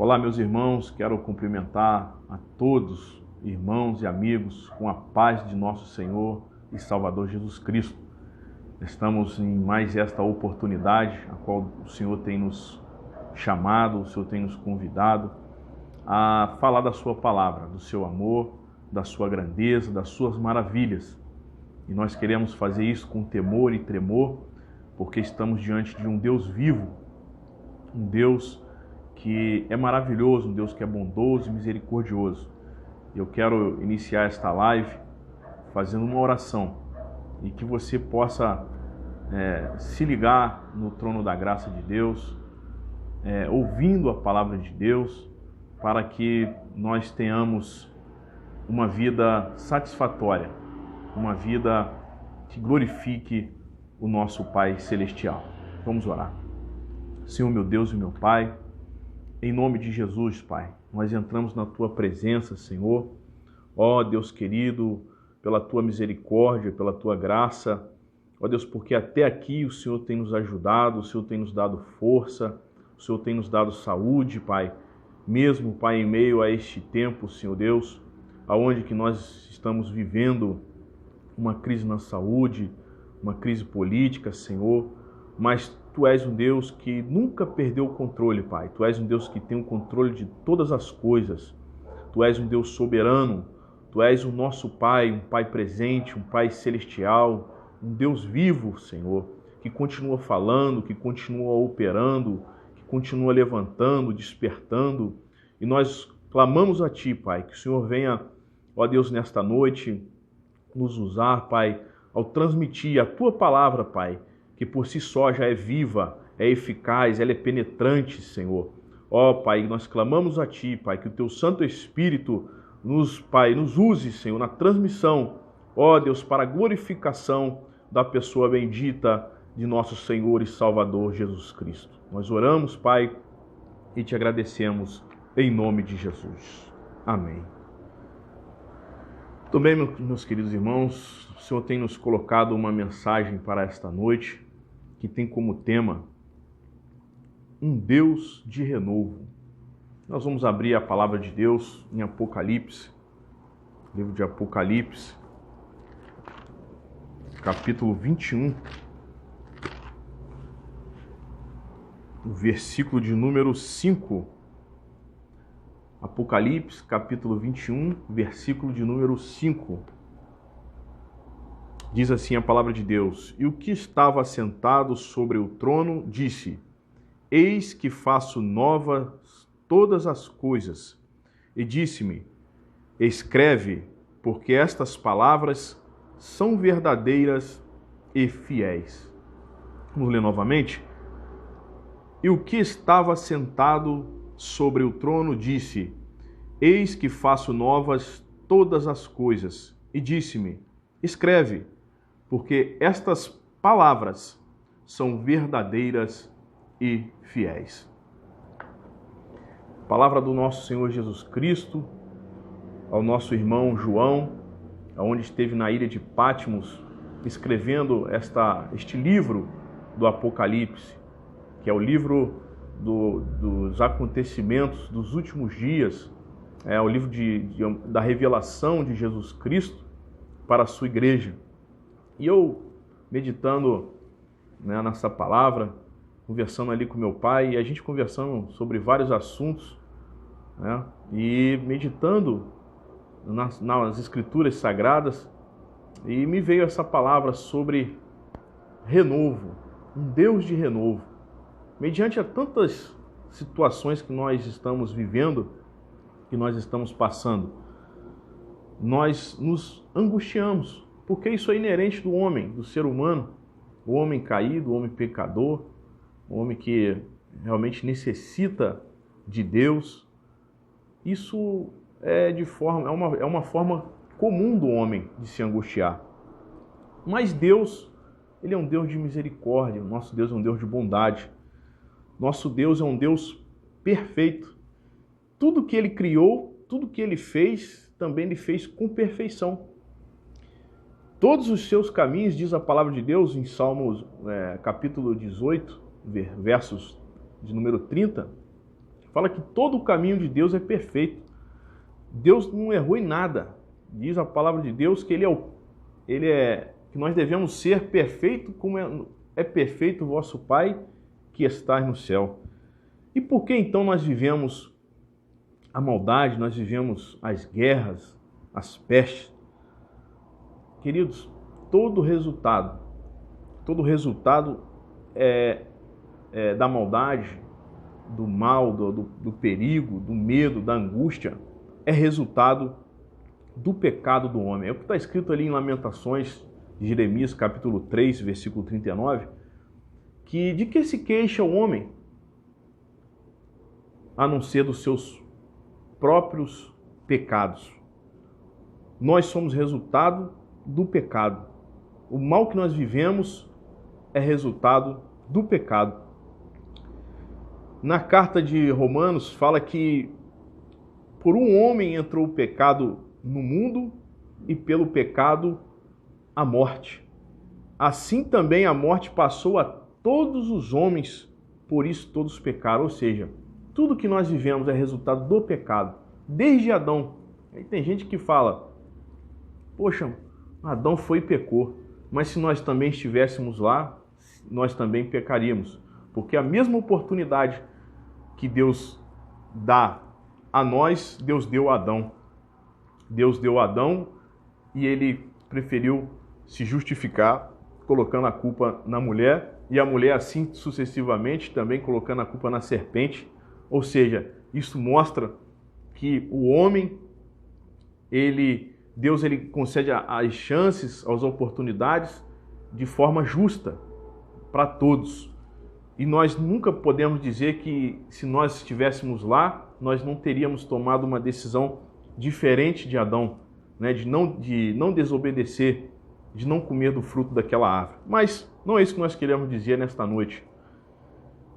Olá, meus irmãos, quero cumprimentar a todos, irmãos e amigos, com a paz de nosso Senhor e Salvador Jesus Cristo. Estamos em mais esta oportunidade, a qual o Senhor tem nos chamado, o Senhor tem nos convidado a falar da sua palavra, do seu amor, da sua grandeza, das suas maravilhas. E nós queremos fazer isso com temor e tremor, porque estamos diante de um Deus vivo, um Deus que é maravilhoso, um Deus que é bondoso e misericordioso. Eu quero iniciar esta live fazendo uma oração e que você possa se ligar no trono da graça de Deus, ouvindo a palavra de Deus, para que nós tenhamos uma vida satisfatória, uma vida que glorifique o nosso Pai Celestial. Vamos orar. Senhor, meu Deus e meu Pai, em nome de Jesus, Pai, nós entramos na Tua presença, Senhor. Ó Deus querido, pela Tua misericórdia, pela Tua graça, ó Deus, porque até aqui o Senhor tem nos ajudado, o Senhor tem nos dado força, o Senhor tem nos dado saúde, Pai. Mesmo, Pai, em meio a este tempo, Senhor Deus, aonde que nós estamos vivendo uma crise na saúde, uma crise política, Senhor, mas Tu és um Deus que nunca perdeu o controle, Pai. Tu és um Deus que tem o controle de todas as coisas. Tu és um Deus soberano. Tu és o nosso Pai, um Pai presente, um Pai celestial, um Deus vivo, Senhor, que continua falando, que continua operando, que continua levantando, despertando. E nós clamamos a Ti, Pai, que o Senhor venha, ó Deus, nesta noite, nos usar, Pai, ao transmitir a Tua palavra, Pai, que por si só já é viva, é eficaz, ela é penetrante, Senhor. Ó, Pai, nós clamamos a Ti, Pai, que o Teu Santo Espírito nos use, Senhor, na transmissão, ó Deus, para a glorificação da pessoa bendita de nosso Senhor e Salvador Jesus Cristo. Nós oramos, Pai, e Te agradecemos em nome de Jesus. Amém. Também, meus queridos irmãos, o Senhor tem nos colocado uma mensagem para esta noite que tem como tema um Deus de renovo. Nós vamos abrir a palavra de Deus em Apocalipse, livro de Apocalipse, capítulo 21, o versículo de número 5. Apocalipse, capítulo 21, versículo de número 5. Diz assim a palavra de Deus: E o que estava sentado sobre o trono disse: Eis que faço novas todas as coisas. E disse-me: Escreve, porque estas palavras são verdadeiras e fiéis. Vamos ler novamente. E o que estava sentado sobre o trono disse: Eis que faço novas todas as coisas. E disse-me: Escreve, porque estas palavras são verdadeiras e fiéis. Palavra do nosso Senhor Jesus Cristo ao nosso irmão João, onde esteve na ilha de Patmos, escrevendo este livro do Apocalipse, que é o livro dos acontecimentos dos últimos dias, é o livro da revelação de Jesus Cristo para a sua igreja. E eu, meditando nessa palavra, conversando ali com meu pai, e a gente conversando sobre vários assuntos, e meditando nas escrituras sagradas, e me veio essa palavra sobre renovo, um Deus de renovo. Mediante a tantas situações que nós estamos vivendo, que nós estamos passando, nós nos angustiamos, porque isso é inerente do homem, do ser humano, o homem caído, o homem pecador, o homem que realmente necessita de Deus. Isso é uma forma comum do homem de se angustiar. Mas Deus, Ele é um Deus de misericórdia, o nosso Deus é um Deus de bondade. Nosso Deus é um Deus perfeito. Tudo que Ele criou, tudo que Ele fez, também Ele fez com perfeição. Todos os seus caminhos, diz a palavra de Deus em Salmos capítulo 18, versos de número 30, Fala que todo o caminho de Deus é perfeito. Deus não errou em nada. Diz a palavra de Deus que que nós devemos ser perfeito como é perfeito o vosso Pai que está no céu. E por que então nós vivemos a maldade, nós vivemos as guerras, as pestes? Queridos, todo resultado da maldade, do mal, do perigo, do medo, da angústia, é resultado do pecado do homem. É o que está escrito ali em Lamentações de Jeremias, capítulo 3, versículo 39, que de que se queixa o homem, a não ser dos seus próprios pecados. Nós somos resultado do pecado. O mal que nós vivemos é resultado do pecado. Na carta de Romanos fala que por um homem entrou o pecado no mundo e pelo pecado a morte. Assim também a morte passou a todos os homens, por isso todos pecaram. Ou seja, tudo que nós vivemos é resultado do pecado, desde Adão. Aí tem gente que fala, poxa, Adão foi e pecou, mas se nós também estivéssemos lá, nós também pecaríamos, porque a mesma oportunidade que Deus dá a nós, Deus deu a Adão. Deus deu a Adão e ele preferiu se justificar colocando a culpa na mulher, e a mulher assim sucessivamente também colocando a culpa na serpente. Ou seja, isso mostra que o homem, Deus concede as chances, as oportunidades de forma justa para todos. E nós nunca podemos dizer que se nós estivéssemos lá, nós não teríamos tomado uma decisão diferente de Adão, né? de não desobedecer, de não comer do fruto daquela árvore. Mas não é isso que nós queremos dizer nesta noite.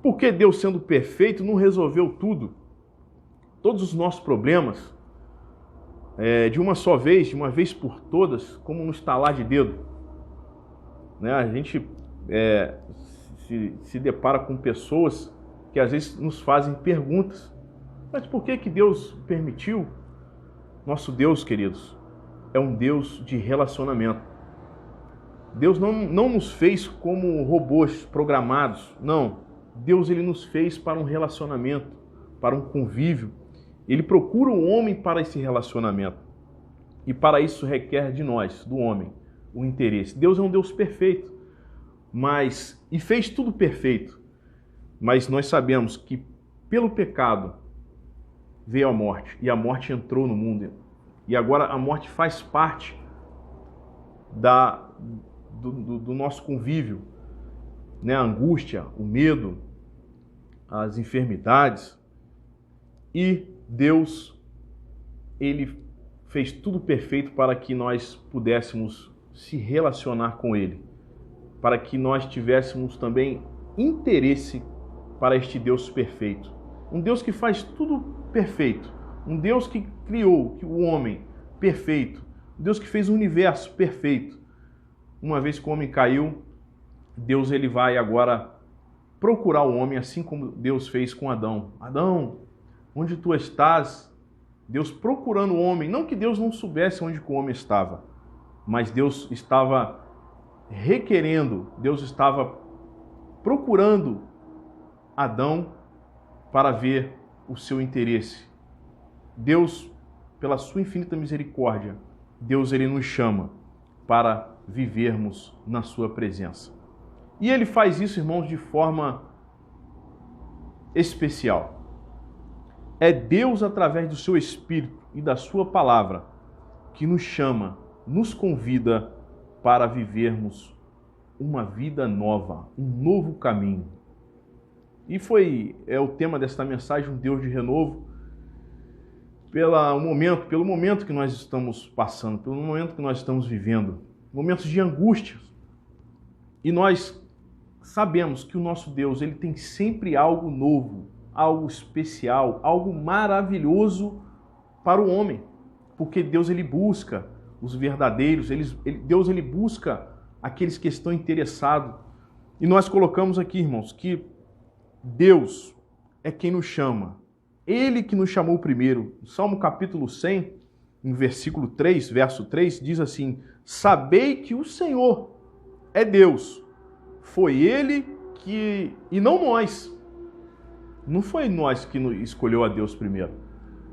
Porque Deus, sendo perfeito, não resolveu tudo, todos os nossos problemas, de uma só vez, de uma vez por todas, como um estalar de dedo. Né? A gente se depara com pessoas que às vezes nos fazem perguntas. Mas por que Deus permitiu? Nosso Deus, queridos, é um Deus de relacionamento. Deus não nos fez como robôs programados, não. Deus nos fez para um relacionamento, para um convívio. Ele procura o homem para esse relacionamento. E para isso requer de nós, do homem, o interesse. Deus é um Deus perfeito, e fez tudo perfeito. Mas nós sabemos que pelo pecado veio a morte, e a morte entrou no mundo. E agora a morte faz parte do nosso convívio, né? A angústia, o medo, as enfermidades. E Deus, Ele fez tudo perfeito para que nós pudéssemos se relacionar com Ele, para que nós tivéssemos também interesse para este Deus perfeito. Um Deus que faz tudo perfeito, um Deus que criou o homem perfeito, um Deus que fez o universo perfeito. Uma vez que o homem caiu, Deus vai agora procurar o homem, assim como Deus fez com Adão. Adão, onde tu estás? Deus procurando o homem. Não que Deus não soubesse onde o homem estava, mas Deus estava requerendo, Deus estava procurando Adão para ver o seu interesse. Deus, pela sua infinita misericórdia, Deus nos chama para vivermos na sua presença. E Ele faz isso, irmãos, de forma especial. É Deus, através do seu Espírito e da sua palavra, que nos chama, nos convida para vivermos uma vida nova, um novo caminho. E o tema desta mensagem, um Deus de renovo, pelo momento que nós estamos passando, pelo momento que nós estamos vivendo, momentos de angústia. E nós sabemos que o nosso Deus, Ele tem sempre algo novo, algo especial, algo maravilhoso para o homem. Porque Deus, Ele busca os verdadeiros, Deus, Ele busca aqueles que estão interessados. E nós colocamos aqui, irmãos, que Deus é quem nos chama Ele que nos chamou primeiro. Salmo capítulo 100, em versículo 3, verso 3, diz assim: sabei que o Senhor é Deus. Foi Ele que... E não nós. Não foi nós que escolheu a Deus primeiro.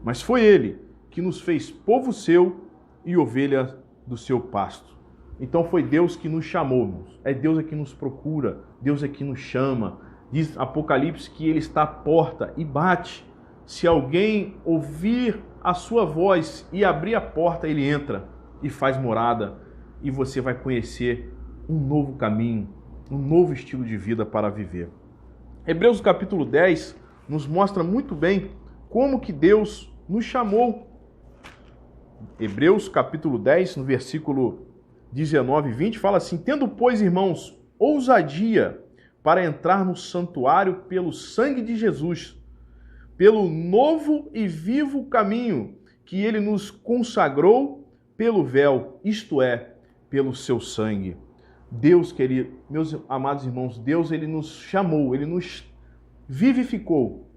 Mas foi Ele que nos fez povo seu e ovelha do seu pasto. Então foi Deus que nos chamou, irmãos. É Deus que nos procura. Deus é que nos chama. Diz Apocalipse que Ele está à porta e bate. Se alguém ouvir a sua voz e abrir a porta, Ele entra e faz morada. E você vai conhecer um novo caminho, um novo estilo de vida para viver. Hebreus capítulo 10 nos mostra muito bem como que Deus nos chamou. Hebreus capítulo 10, no versículo 19 e 20, fala assim: tendo, pois, irmãos, ousadia para entrar no santuário pelo sangue de Jesus, pelo novo e vivo caminho que Ele nos consagrou pelo véu, isto é, pelo seu sangue. Deus, querido, meus amados irmãos, Deus, Ele nos chamou, Ele nos vivificou,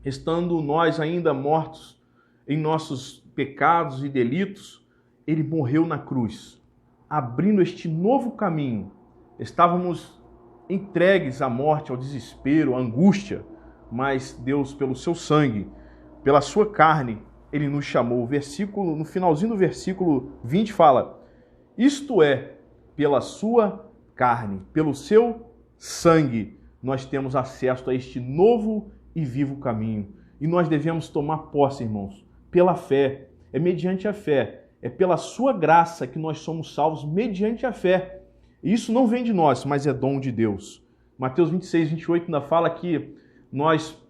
estando nós ainda mortos em nossos pecados e delitos. Ele morreu na cruz, abrindo este novo caminho. Estávamos entregues à morte, ao desespero, à angústia, mas Deus, pelo seu sangue, pela sua carne, Ele nos chamou. O versículo, no finalzinho do versículo 20 fala: isto é, pela sua carne, pelo seu sangue, nós temos acesso a este novo e vivo caminho. E nós devemos tomar posse, irmãos, pela fé. É mediante a fé. É pela sua graça que nós somos salvos, mediante a fé. E isso não vem de nós, mas é dom de Deus. Mateus 26, 28 ainda fala que nós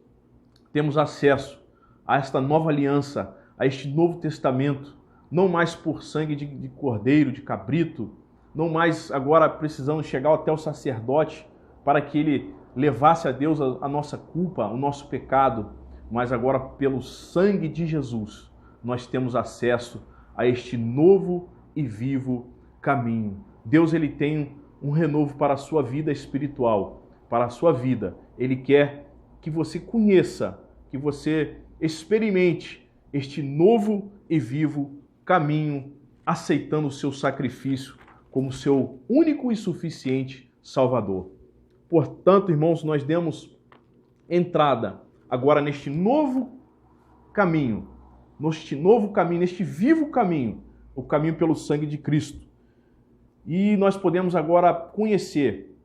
temos acesso a esta nova aliança, a este novo testamento, não mais por sangue de cordeiro, de cabrito, não mais agora precisando chegar até o sacerdote para que ele levasse a Deus a nossa culpa, o nosso pecado, mas agora pelo sangue de Jesus nós temos acesso a este novo e vivo caminho. Deus, Ele tem um renovo para a sua vida espiritual, para a sua vida. Ele quer que você conheça, que você experimente este novo e vivo caminho, aceitando o seu sacrifício como seu único e suficiente Salvador. Portanto, irmãos, nós demos entrada agora neste novo caminho, neste vivo caminho, o caminho pelo sangue de Cristo. E nós podemos agora conhecer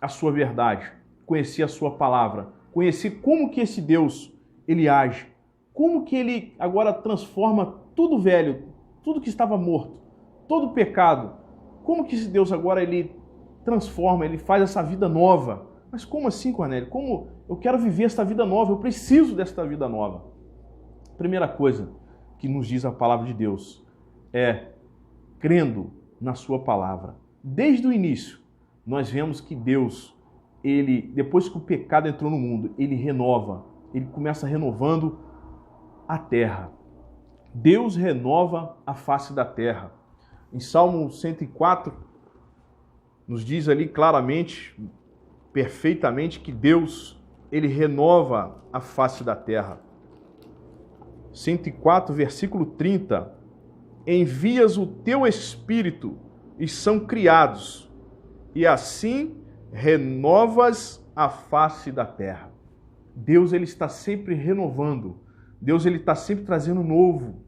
a sua verdade, conhecer a sua palavra, conhecer como que esse Deus, Ele age, como que Ele agora transforma tudo velho, tudo que estava morto, todo pecado, como que esse Deus agora Ele transforma, Ele faz essa vida nova. Mas como assim, Cornélio? Como eu quero viver esta vida nova? Eu preciso desta vida nova. Primeira coisa que nos diz a palavra de Deus é crendo na sua palavra. Desde o início, nós vemos que Deus, Ele, depois que o pecado entrou no mundo, Ele renova, Ele começa renovando a terra. Deus renova a face da terra. Em Salmo 104, nos diz ali claramente, perfeitamente, que Deus, Ele renova a face da terra. 104, versículo 30. Envias o teu Espírito e são criados, e assim renovas a face da terra. Deus, Ele está sempre renovando. Deus, Ele está sempre trazendo novo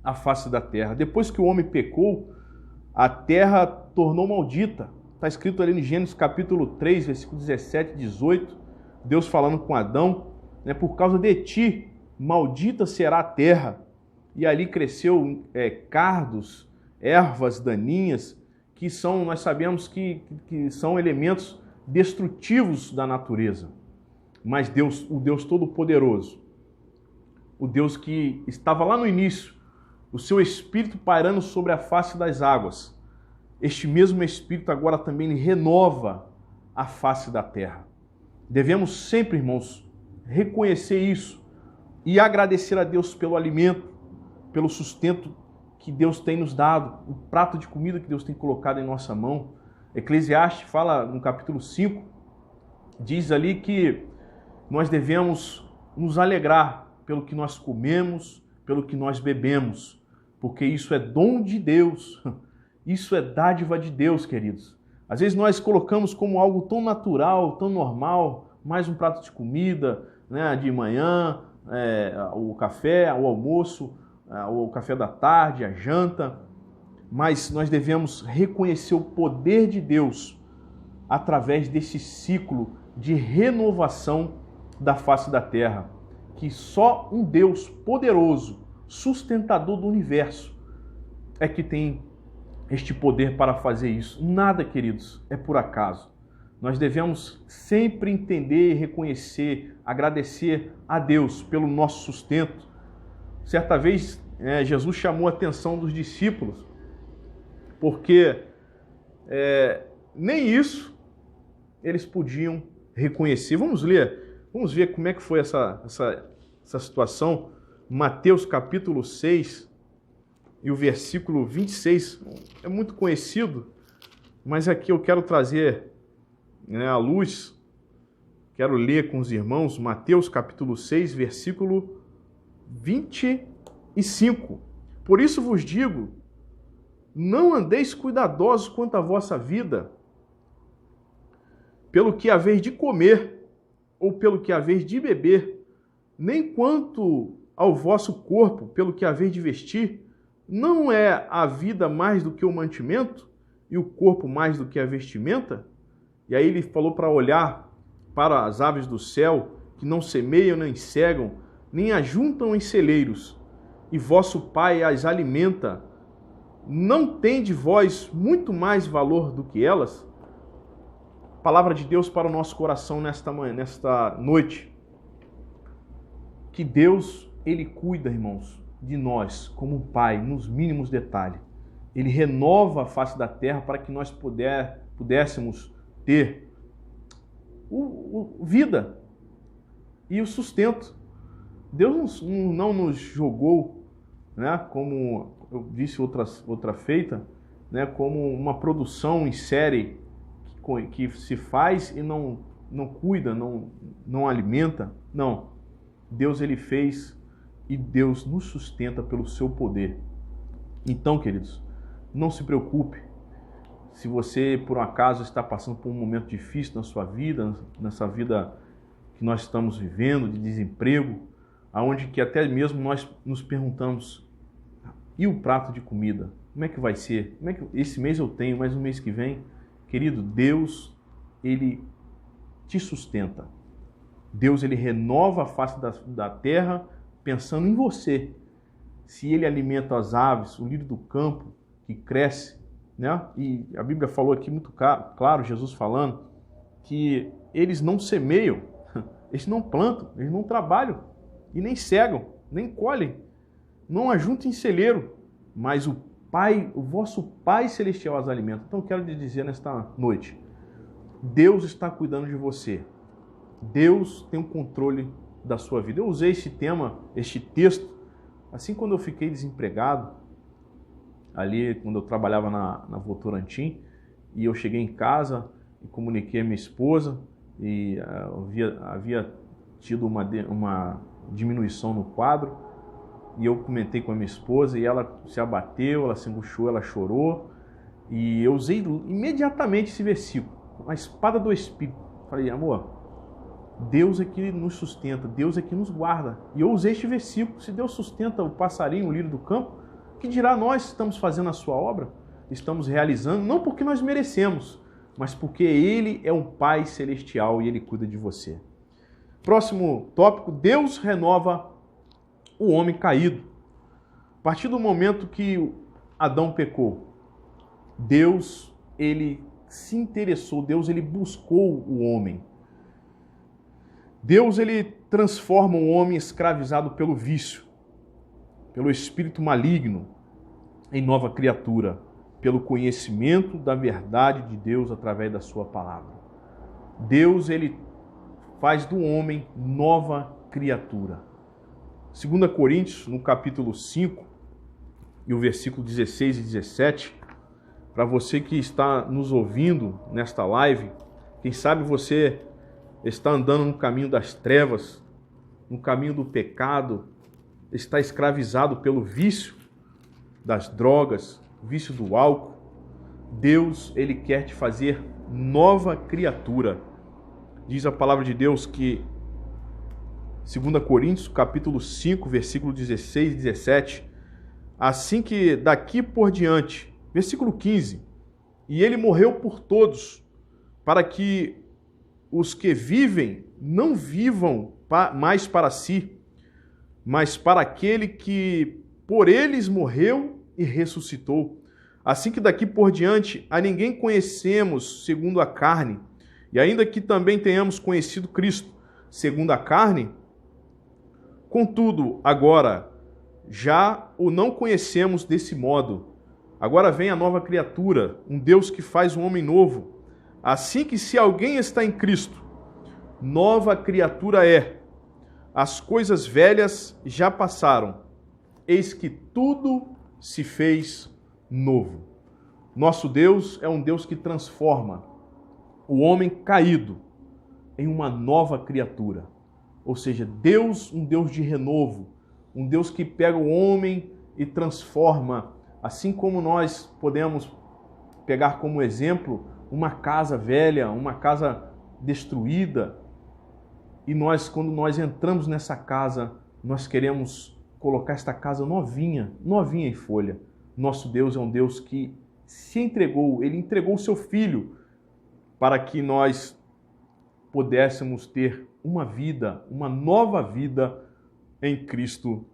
à face da terra. Depois que o homem pecou, a terra tornou maldita. Está escrito ali em Gênesis capítulo 3, versículo 17 e 18, Deus falando com Adão, né, por causa de ti, maldita será a terra. E ali cresceu cardos, ervas daninhas, que são, nós sabemos que são elementos destrutivos da natureza. Mas Deus, o Deus Todo-Poderoso, o Deus que estava lá no início, o seu Espírito pairando sobre a face das águas, este mesmo Espírito agora também renova a face da terra. Devemos sempre, irmãos, reconhecer isso e agradecer a Deus pelo alimento, pelo sustento que Deus tem nos dado, o prato de comida que Deus tem colocado em nossa mão. Eclesiastes fala no capítulo 5, diz ali que nós devemos nos alegrar pelo que nós comemos, pelo que nós bebemos, porque isso é dom de Deus, isso é dádiva de Deus, queridos. Às vezes nós colocamos como algo tão natural, tão normal, mais um prato de comida, né, de manhã, o café, o almoço, o café da tarde, a janta, mas nós devemos reconhecer o poder de Deus através desse ciclo de renovação da face da terra, que só um Deus poderoso, sustentador do universo, é que tem este poder para fazer isso. Nada, queridos, é por acaso. Nós devemos sempre entender, reconhecer, agradecer a Deus pelo nosso sustento. Certa vez, Jesus chamou a atenção dos discípulos, porque nem isso eles podiam reconhecer. Vamos ver como é que foi essa situação. Mateus capítulo 6 e o versículo 26, é muito conhecido, mas aqui eu quero trazer à luz, quero ler com os irmãos, Mateus capítulo 6, versículo 25. Por isso vos digo, não andeis cuidadosos quanto à vossa vida, pelo que haveis de comer, ou pelo que haveis de beber, nem quanto ao vosso corpo, pelo que haveis de vestir. Não é a vida mais do que o mantimento, e o corpo mais do que a vestimenta? E aí ele falou para olhar para as aves do céu, que não semeiam, nem cegam, nem ajuntam em celeiros, e vosso Pai as alimenta. Não tem de vós muito mais valor do que elas? Palavra de Deus para o nosso coração nesta noite. Que Deus, Ele cuida, irmãos, de nós como um Pai, nos mínimos detalhes. Ele renova a face da terra para que nós pudéssemos ter vida e o sustento. Deus não nos jogou, né, como eu disse outra feita, né, como uma produção em série que se faz e não cuida, não alimenta. Não. Deus, Ele fez e Deus nos sustenta pelo seu poder. Então, queridos, não se preocupe se você, por um acaso, está passando por um momento difícil na sua vida, nessa vida que nós estamos vivendo, de desemprego, aonde que até mesmo nós nos perguntamos, e o prato de comida? Como é que vai ser? Como é que esse mês eu tenho, mas no mês que vem? Querido, Deus, Ele te sustenta. Deus, Ele renova a face da terra pensando em você. Se Ele alimenta as aves, o lírio do campo que cresce, né? E a Bíblia falou aqui muito claro, Jesus falando, que eles não semeiam, eles não plantam, eles não trabalham, e nem cegam, nem colhem, não ajuntam em celeiro, mas o Pai, o vosso Pai Celestial as alimenta. Então eu quero lhe dizer nesta noite, Deus está cuidando de você. Deus tem o controle da sua vida. Eu usei este texto, assim quando eu fiquei desempregado, ali quando eu trabalhava na Votorantim, e eu cheguei em casa e comuniquei a minha esposa, e havia tido uma diminuição no quadro, e eu comentei com a minha esposa, e ela se abateu, ela se angustiou, ela chorou, e eu usei imediatamente esse versículo, a espada do Espírito. Falei, amor, Deus é que nos sustenta, Deus é que nos guarda. E eu usei este versículo, se Deus sustenta o passarinho, o lírio do campo, que dirá nós estamos fazendo a sua obra? Estamos realizando, não porque nós merecemos, mas porque Ele é um Pai Celestial e Ele cuida de você. Próximo tópico, Deus renova o homem caído. A partir do momento que Adão pecou, Deus, Ele se interessou, Deus, Ele buscou o homem. Deus, Ele transforma o homem escravizado pelo vício, pelo espírito maligno, em nova criatura, pelo conhecimento da verdade de Deus através da sua palavra. Deus, Ele faz do homem nova criatura. 2 Coríntios, no capítulo 5, e o versículo 16 e 17, para você que está nos ouvindo nesta live, quem sabe você está andando no caminho das trevas, no caminho do pecado, está escravizado pelo vício das drogas, vício do álcool, Deus, Ele quer te fazer nova criatura. Diz a palavra de Deus que 2 Coríntios, capítulo 5, versículo 16 e 17, assim que daqui por diante, versículo 15, e Ele morreu por todos, para que os que vivem não vivam mais para si, mas para aquele que por eles morreu e ressuscitou. Assim que daqui por diante a ninguém conhecemos segundo a carne, e ainda que também tenhamos conhecido Cristo segundo a carne, contudo, agora já o não conhecemos desse modo. Agora vem a nova criatura, um Deus que faz um homem novo. Assim que se alguém está em Cristo, nova criatura é. As coisas velhas já passaram, eis que tudo se fez novo. Nosso Deus é um Deus que transforma o homem caído em uma nova criatura. Ou seja, Deus, um Deus de renovo, um Deus que pega o homem e transforma, assim como nós podemos pegar como exemplo uma casa velha, uma casa destruída, e nós, quando nós entramos nessa casa, nós queremos colocar esta casa novinha, novinha em folha. Nosso Deus é um Deus que se entregou, Ele entregou o seu Filho para que nós pudéssemos ter uma vida, uma nova vida em Cristo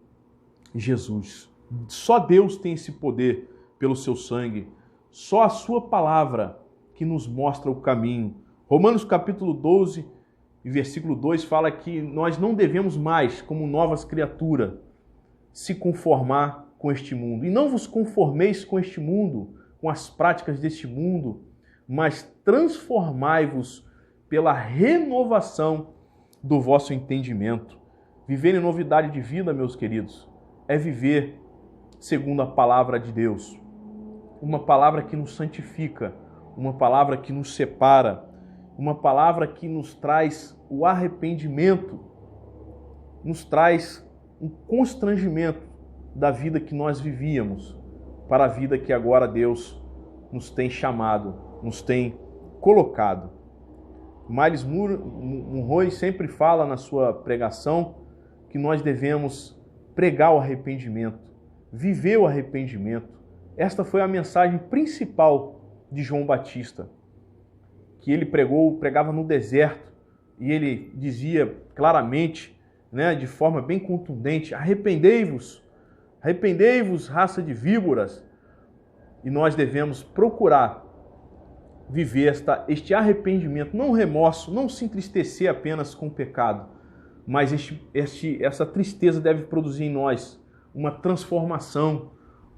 Jesus. Só Deus tem esse poder pelo seu sangue. Só a sua palavra que nos mostra o caminho. Romanos capítulo 12 e versículo 2 fala que nós não devemos mais, como novas criaturas, se conformar com este mundo. E não vos conformeis com este mundo, com as práticas deste mundo, mas transformai-vos pela renovação do vosso entendimento. Viver em novidade de vida, meus queridos, é viver segundo a palavra de Deus. Uma palavra que nos santifica, uma palavra que nos separa, uma palavra que nos traz o arrependimento, nos traz um constrangimento da vida que nós vivíamos para a vida que agora Deus nos tem chamado, nos tem colocado. Miles Monroe sempre fala na sua pregação que nós devemos pregar o arrependimento, viver o arrependimento. Esta foi a mensagem principal de João Batista, que ele pregava no deserto, e ele dizia claramente, de forma bem contundente, arrependei-vos, raça de víboras. E nós devemos procurar viver este arrependimento, não remorso, não se entristecer apenas com o pecado, mas essa tristeza deve produzir em nós uma transformação,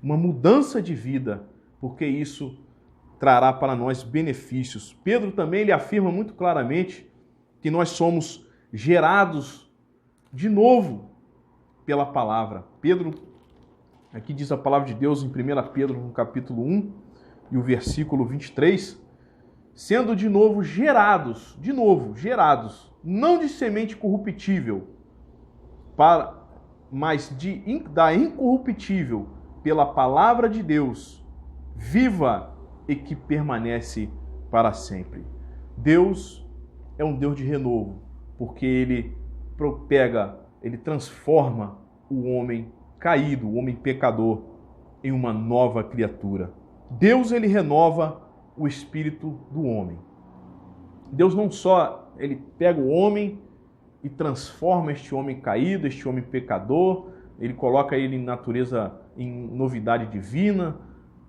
uma mudança de vida, porque isso trará para nós benefícios. Pedro também ele afirma muito claramente que nós somos gerados de novo pela palavra. Pedro, aqui diz a palavra de Deus em 1 Pedro, no capítulo 1, e o versículo 23, sendo de novo gerados, não de semente corruptível, mas da incorruptível, pela palavra de Deus, viva e que permanece para sempre. Deus é um Deus de renovo, porque Ele transforma o homem caído, o homem pecador, em uma nova criatura. Deus, Ele renova o espírito do homem. Deus não só, Ele pega o homem e transforma este homem caído, este homem pecador, Ele coloca ele em natureza, em novidade divina,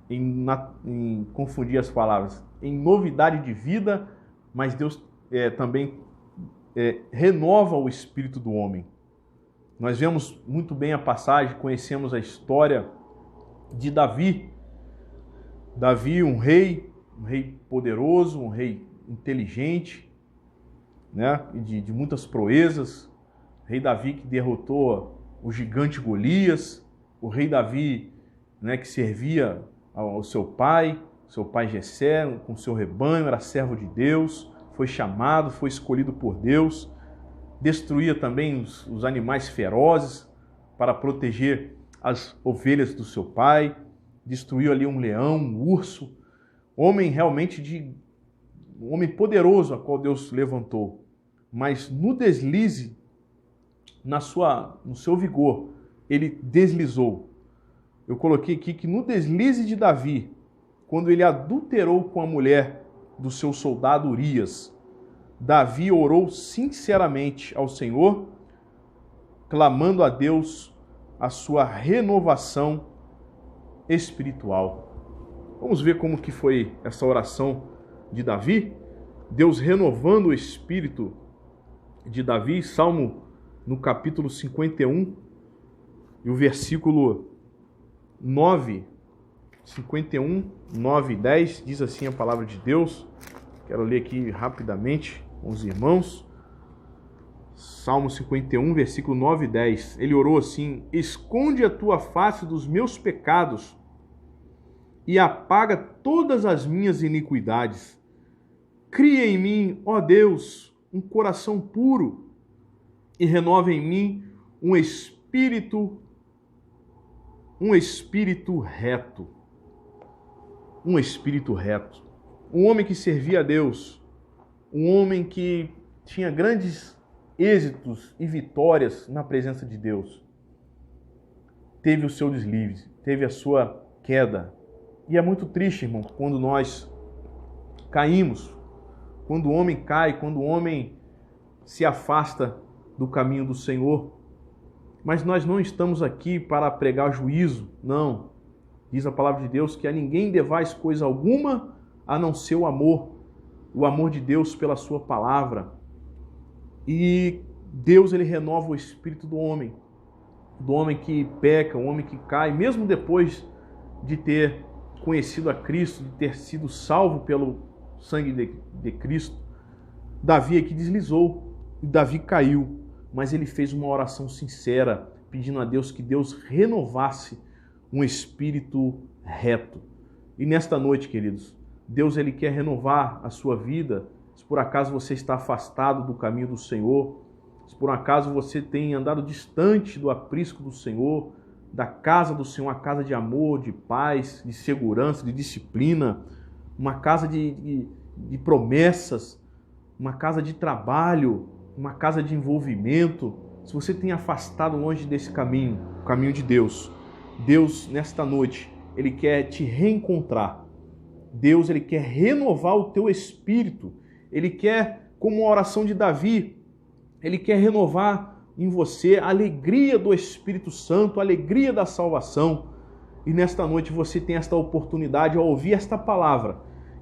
em confundir as palavras, em novidade de vida, mas Deus também renova o espírito do homem. Nós vemos muito bem a passagem, conhecemos a história de Davi. Davi, um rei poderoso, um rei inteligente, de muitas proezas. Rei Davi que derrotou o gigante Golias, o rei Davi, que servia ao seu pai Jessé, com seu rebanho, era servo de Deus, foi chamado, foi escolhido por Deus, destruía também os animais ferozes para proteger as ovelhas do seu pai, destruiu ali um leão, um urso, homem realmente um homem poderoso a qual Deus levantou, mas no deslize, no seu vigor, ele deslizou. Eu coloquei aqui que no deslize de Davi, quando ele adulterou com a mulher do seu soldado Urias, Davi orou sinceramente ao Senhor, clamando a Deus a sua renovação espiritual. Vamos ver como que foi essa oração de Davi? Deus renovando o espírito de Davi, Salmo no capítulo 51, e o versículo 9, 51, 9 e 10, diz assim a palavra de Deus. Quero ler aqui rapidamente com os irmãos. Salmo 51, versículo 9 e 10. Ele orou assim: esconde a tua face dos meus pecados e apaga todas as minhas iniquidades. Cria em mim, ó Deus, um coração puro e renova em mim um espírito reto. Um espírito reto. Um homem que servia a Deus, um homem que tinha grandes êxitos e vitórias na presença de Deus, teve o seu deslize, teve a sua queda. E é muito triste, irmão, quando nós caímos, quando o homem cai, quando o homem se afasta do caminho do Senhor. Mas nós não estamos aqui para pregar juízo, não. Diz a palavra de Deus que a ninguém devais coisa alguma a não ser o amor de Deus pela sua palavra. E Deus, ele renova o espírito do homem que peca, o homem que cai, mesmo depois de ter conhecido a Cristo, de ter sido salvo pelo sangue de Cristo. Davi aqui deslizou, e Davi caiu, mas ele fez uma oração sincera, pedindo a Deus que Deus renovasse um espírito reto. E nesta noite, queridos, Deus, ele quer renovar a sua vida. Se por acaso você está afastado do caminho do Senhor, se por acaso você tem andado distante do aprisco do Senhor, da casa do Senhor, uma casa de amor, de paz, de segurança, de disciplina, uma casa de promessas, uma casa de trabalho, uma casa de envolvimento, se você tem afastado longe desse caminho, o caminho de Deus, Deus, nesta noite, ele quer te reencontrar. Deus, ele quer renovar o teu espírito. Ele quer, como a oração de Davi, ele quer renovar em você a alegria do Espírito Santo, a alegria da salvação. E nesta noite você tem esta oportunidade ao ouvir esta palavra,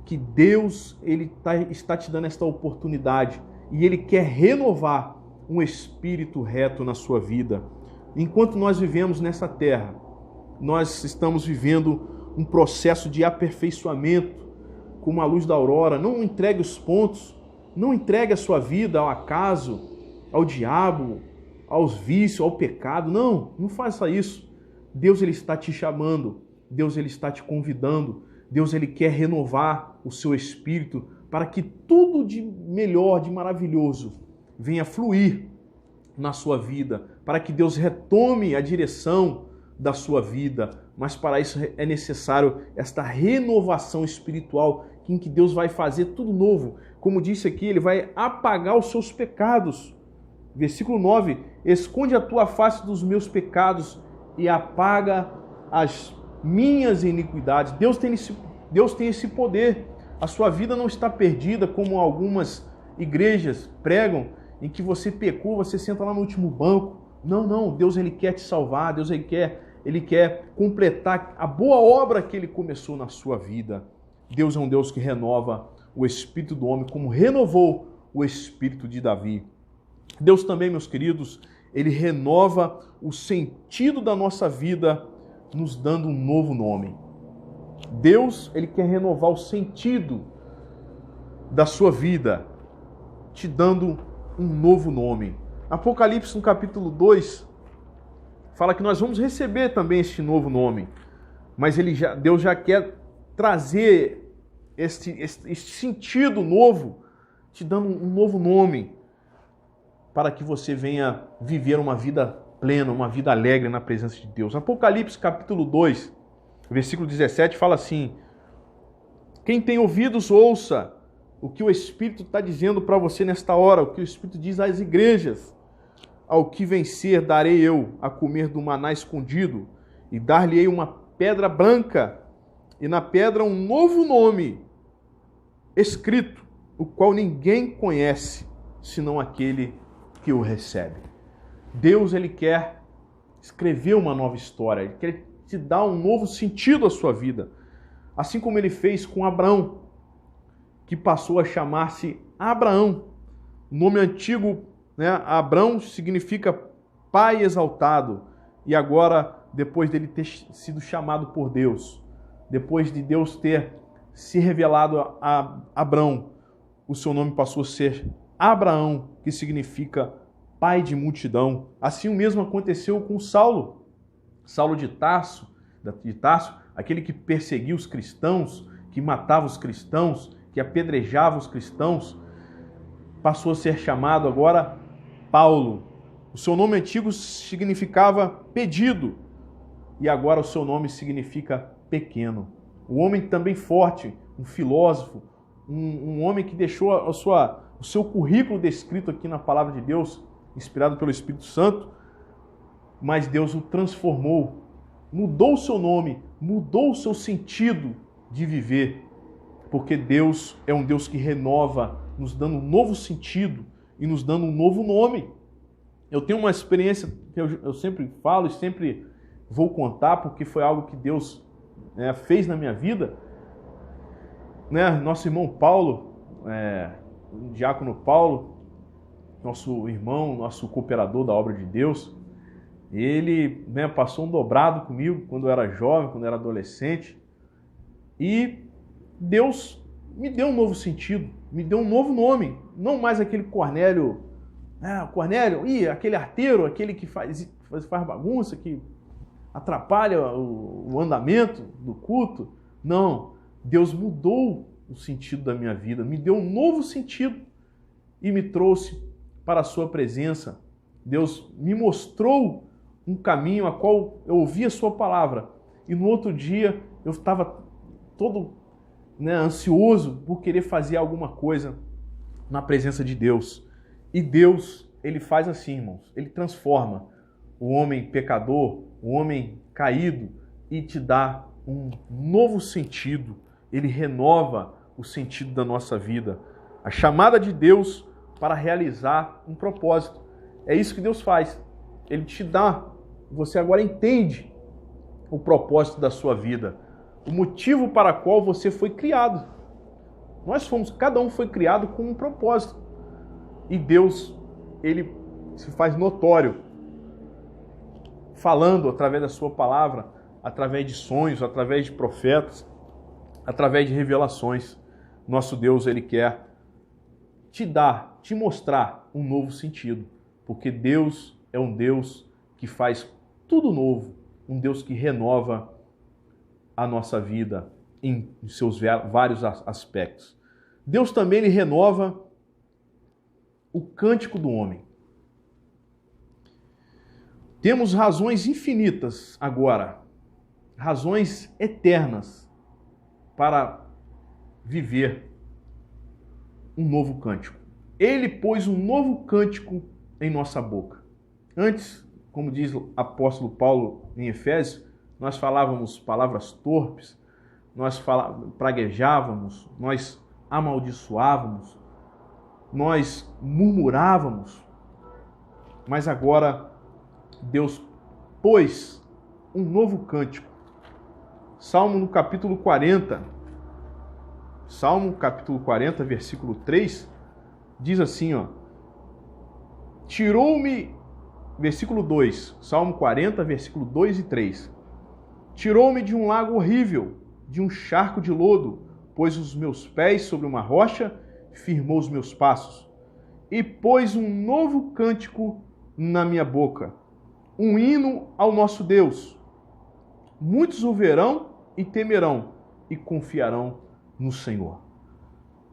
que Deus, ele está te dando esta oportunidade e ele quer renovar um espírito reto na sua vida. Enquanto nós vivemos nessa terra, nós estamos vivendo um processo de aperfeiçoamento, como a luz da aurora. Não entregue os pontos, não entregue a sua vida ao acaso, ao diabo, aos vícios, ao pecado. Não faça isso. Deus, ele está te chamando, Deus, ele está te convidando, Deus, ele quer renovar o seu espírito para que tudo de melhor, de maravilhoso venha fluir na sua vida, para que Deus retome a direção da sua vida. Mas para isso é necessário esta renovação espiritual, em que Deus vai fazer tudo novo. Como disse aqui, ele vai apagar os seus pecados. Versículo 9, esconde a tua face dos meus pecados e apaga as minhas iniquidades. Deus tem esse poder. A sua vida não está perdida como algumas igrejas pregam, em que você pecou, você senta lá no último banco. Não, Deus, ele quer te salvar, Deus, ele quer completar a boa obra que ele começou na sua vida. Deus é um Deus que renova o espírito do homem, como renovou o espírito de Davi. Deus também, meus queridos, ele renova o sentido da nossa vida, nos dando um novo nome. Deus, ele quer renovar o sentido da sua vida, te dando um novo nome. Apocalipse, no capítulo 2, fala que nós vamos receber também este novo nome, mas Deus já quer trazer este sentido novo, te dando um novo nome. para que você venha viver uma vida plena, uma vida alegre na presença de Deus. Apocalipse capítulo 2, versículo 17 fala assim: quem tem ouvidos, ouça o que o Espírito está dizendo para você nesta hora, o que o Espírito diz às igrejas. Ao que vencer, darei eu a comer do maná escondido, e dar-lhe-ei uma pedra branca, e na pedra um novo nome escrito, o qual ninguém conhece, senão aquele que o recebe. Deus, ele quer escrever uma nova história, ele quer te dar um novo sentido à sua vida. Assim como ele fez com Abraão, que passou a chamar-se Abraão. O nome antigo, né, Abrão, significa pai exaltado. E agora, depois dele ter sido chamado por Deus, depois de Deus ter se revelado a Abrão, o seu nome passou a ser Abraão, que significa pai de multidão. Assim o mesmo aconteceu com Saulo. Saulo de Tarso, aquele que perseguia os cristãos, que matava os cristãos, que apedrejava os cristãos, passou a ser chamado agora Paulo. O seu nome antigo significava pedido, e agora o seu nome significa pequeno. Um homem também forte, um filósofo, um homem que deixou o seu currículo descrito aqui na palavra de Deus, inspirado pelo Espírito Santo, mas Deus o transformou, mudou o seu nome, mudou o seu sentido de viver, porque Deus é um Deus que renova, nos dando um novo sentido e nos dando um novo nome. Eu tenho uma experiência que eu sempre falo e sempre vou contar, porque foi algo que Deus fez na minha vida. Nosso irmão Paulo, o diácono Paulo, nosso irmão, nosso cooperador da obra de Deus, ele passou um dobrado comigo quando eu era jovem, quando eu era adolescente, e Deus me deu um novo sentido, me deu um novo nome, não mais aquele Cornélio, aquele arteiro, aquele que faz bagunça, que atrapalha o andamento do culto. Não, Deus mudou o sentido da minha vida, me deu um novo sentido e me trouxe para a sua presença. Deus me mostrou um caminho a qual eu ouvi a sua palavra, e no outro dia eu estava todo ansioso por querer fazer alguma coisa na presença de Deus. E Deus, ele faz assim, irmãos, ele transforma o homem pecador, o homem caído, e te dá um novo sentido. Ele renova o sentido da nossa vida. A chamada de Deus para realizar um propósito. É isso que Deus faz. Ele te dá, você agora entende o propósito da sua vida, o motivo para o qual você foi criado. Cada um foi criado com um propósito. E Deus, ele se faz notório, falando através da sua palavra, através de sonhos, através de profetas, através de revelações. Nosso Deus, ele quer te mostrar um novo sentido, porque Deus é um Deus que faz tudo novo, um Deus que renova a nossa vida em seus vários aspectos. Deus também ele renova o cântico do homem. Temos razões infinitas agora, razões eternas para viver um novo cântico. Ele pôs um novo cântico em nossa boca. Antes, como diz o apóstolo Paulo em Efésios, nós falávamos palavras torpes, nós praguejávamos, nós amaldiçoávamos, nós murmurávamos, mas agora Deus pôs um novo cântico. Salmo no capítulo 40, versículo 3, diz assim, tirou-me, versículo 2, Salmo 40, versículo 2 e 3, tirou-me de um lago horrível, de um charco de lodo, pôs os meus pés sobre uma rocha, firmou os meus passos, e pôs um novo cântico na minha boca, um hino ao nosso Deus. Muitos o verão e temerão, e confiarão no Senhor.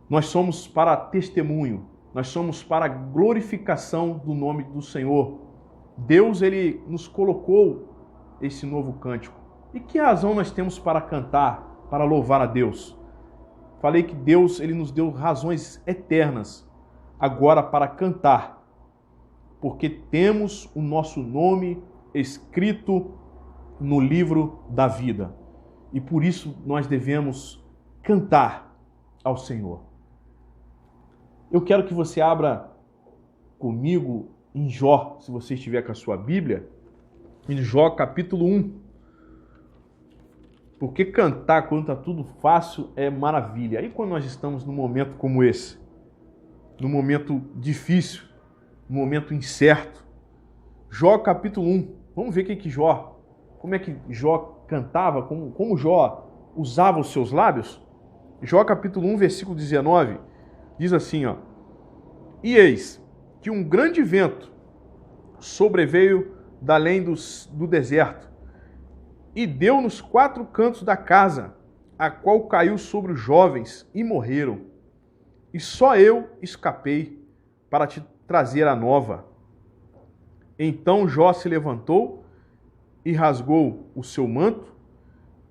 Nós somos para testemunho nós somos para a glorificação do nome do Senhor. Deus, Ele nos colocou esse novo cântico. E que razão nós temos para cantar, para louvar a Deus? Falei que Deus, Ele nos deu razões eternas agora para cantar, porque temos o nosso nome escrito no livro da vida. E por isso nós devemos cantar ao Senhor. Eu quero que você abra comigo em Jó, se você estiver com a sua Bíblia, em Jó capítulo 1. Porque cantar quando está tudo fácil é maravilha. Aí quando nós estamos num momento como esse, num momento difícil, num momento incerto, Jó capítulo 1, vamos ver o que Jó, como é que Jó cantava, como Jó usava os seus lábios. Jó capítulo 1, versículo 19, diz assim, ó: E eis que um grande vento sobreveio da além do deserto, e deu nos 4 cantos da casa, a qual caiu sobre os jovens, e morreram. E só eu escapei para te trazer a nova. Então Jó se levantou e rasgou o seu manto,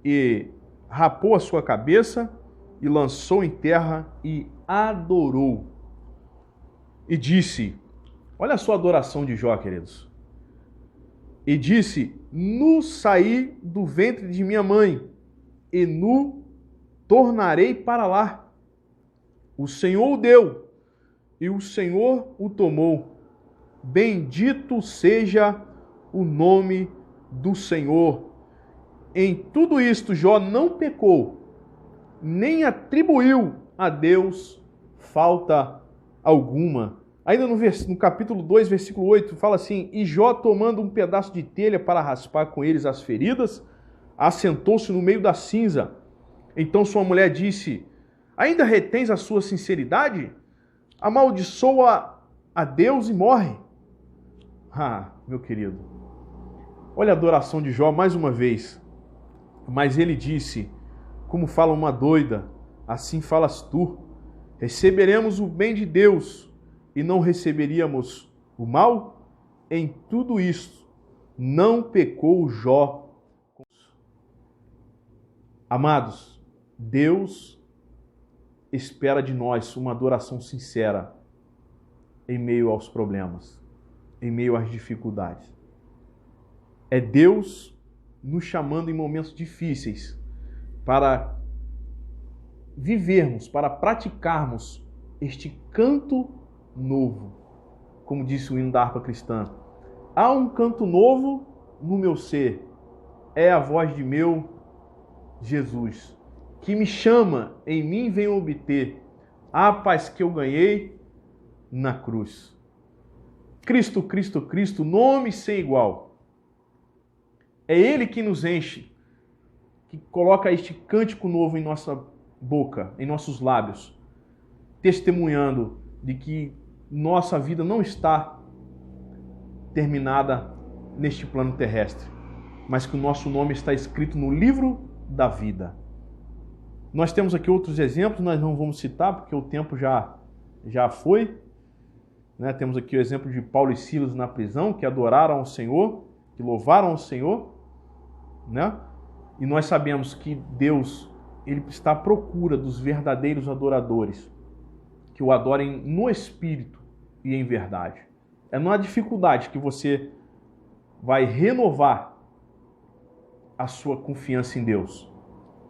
e rapou a sua cabeça, e lançou em terra, e adorou. E disse, olha a sua adoração de Jó, queridos. E disse, nu saí do ventre de minha mãe, e nu tornarei para lá. O Senhor o deu, e o Senhor o tomou. Bendito seja o nome do Senhor. Em tudo isto Jó não pecou, nem atribuiu a Deus falta alguma. Ainda no capítulo 2, versículo 8, fala assim, e Jó, tomando um pedaço de telha para raspar com eles as feridas, assentou-se no meio da cinza. Então sua mulher disse, ainda retens a sua sinceridade? Amaldiçoa a Deus e morre. Ah, meu querido, olha a adoração de Jó mais uma vez. Mas ele disse, como fala uma doida, assim falas tu, receberemos o bem de Deus e não receberíamos o mal? Em tudo isto não pecou Jó. Amados, Deus espera de nós uma adoração sincera em meio aos problemas, em meio às dificuldades. É Deus nos chamando em momentos difíceis para vivermos, para praticarmos este canto novo. Como disse o hino da harpa cristã, há um canto novo no meu ser, é a voz de meu Jesus, que me chama, em mim vem obter a paz que eu ganhei na cruz. Cristo, Cristo, Cristo, nome sem igual. É Ele que nos enche, que coloca este cântico novo em nossa boca, em nossos lábios, testemunhando de que nossa vida não está terminada neste plano terrestre, mas que o nosso nome está escrito no livro da vida. Nós temos aqui outros exemplos, nós não vamos citar porque o tempo já foi. Né? Temos aqui o exemplo de Paulo e Silas na prisão, que adoraram ao Senhor, que louvaram ao Senhor. Né? E nós sabemos que Deus, Ele está à procura dos verdadeiros adoradores, que o adorem no Espírito e em verdade. É na dificuldade que você vai renovar a sua confiança em Deus,